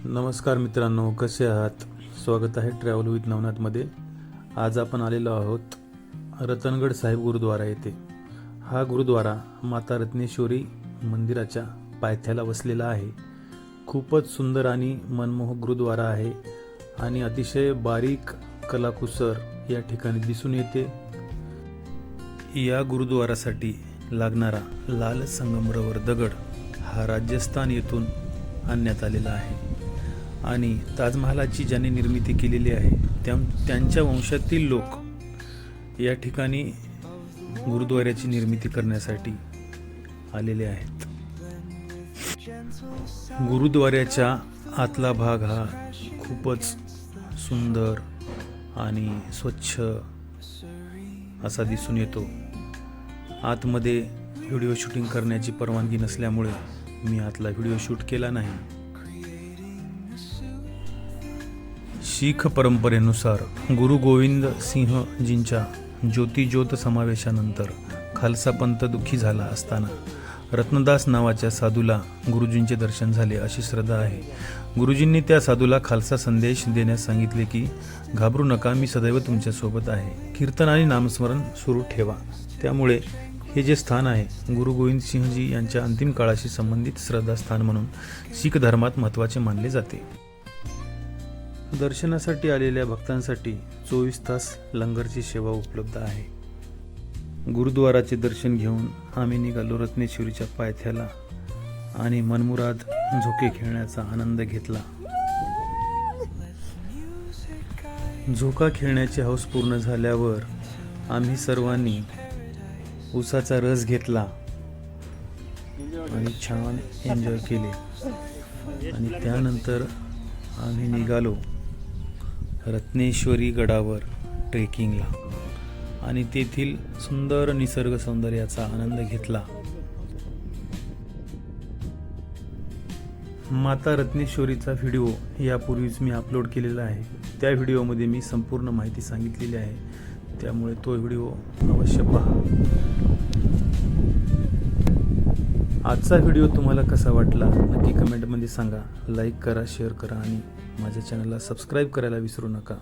नमस्कार मित्रांनो, कसे आहात? स्वागत आहे ट्रॅव्हल विथ नवनाथमध्ये. आज आपण आलेलो आहोत रतनगड साहिब गुरुद्वारा येथे. हा गुरुद्वारा माता रत्नेश्वरी मंदिराच्या पायथ्याला वसलेला आहे. खूपच सुंदर आणि मनमोहक गुरुद्वारा आहे आणि अतिशय बारीक कलाकुसर या ठिकाणी दिसून येते. या गुरुद्वारासाठी लागणारा लाल संगमरवर दगड हा राजस्थान येथून आणण्यात आलेला आहे आणि ताजमहालाची ज्यांनी निर्मिती केलेली आहे त्यांच्या वंशातील लोक या ठिकाणी गुरुद्वाऱ्याची निर्मिती करण्यासाठी आलेले आहेत. गुरुद्वाऱ्याच्या आतला भाग हा खूपच सुंदर आणि स्वच्छ असा दिसून येतो. आतमध्ये व्हिडिओ शूटिंग करण्याची परवानगी नसल्यामुळे मी आतला व्हिडिओ शूट केला नाही. शीख परंपरेनुसार गुरु गोविंद सिंहजींच्या ज्योतिज्योत समावेशानंतर खालसा पंथ दुःखी झाला असताना रत्नदास नावाच्या साधूला गुरुजींचे दर्शन झाले अशी श्रद्धा आहे. गुरुजींनी त्या साधूला खालसा संदेश देण्यास सांगितले की घाबरू नका, मी सदैव तुमच्या सोबत आहे. कीर्तन आणि नामस्मरण सुरू ठेवा. त्यामुळे हे जे स्थान आहे गुरु गोविंद सिंहजी यांच्या अंतिम काळाशी संबंधित श्रद्धास्थान म्हणून शीख धर्मात महत्त्वाचे मानले जाते. दर्शनासाठी आलेल्या भक्तांसाठी 24 तास लंगरची सेवा उपलब्ध आहे. गुरुद्वाराचे दर्शन घेऊन आम्ही निघालो रत्नेश्वरीच्या पायथ्याला आणि मनमुराद झोके खेळण्याचा आनंद घेतला. झोका खेळण्याची हौस पूर्ण झाल्यावर आम्ही सर्वांनी उसाचा रस घेतला आणि छान एन्जॉय केले आणि त्यानंतर आम्ही निघालो रत्नेश्वरी गडावर ट्रेकिंगला आणि तेथील सुंदर निसर्ग सौंदर्याचा आनंद घेतला. माता रत्नेश्वरीचा व्हिडिओ यापूर्वीच मी अपलोड केलेला आहे. त्या व्हिडिओमध्ये मी संपूर्ण माहिती सांगितलेली आहे, त्यामुळे तो व्हिडिओ अवश्य पहा. आजचा व्हिडिओ तुम्हाला कसा वाटला नक्की कमेंटमध्ये सांगा. लाईक करा, शेअर करा आणि माझ्या चॅनलला सबस्क्राईब करायला विसरू नका.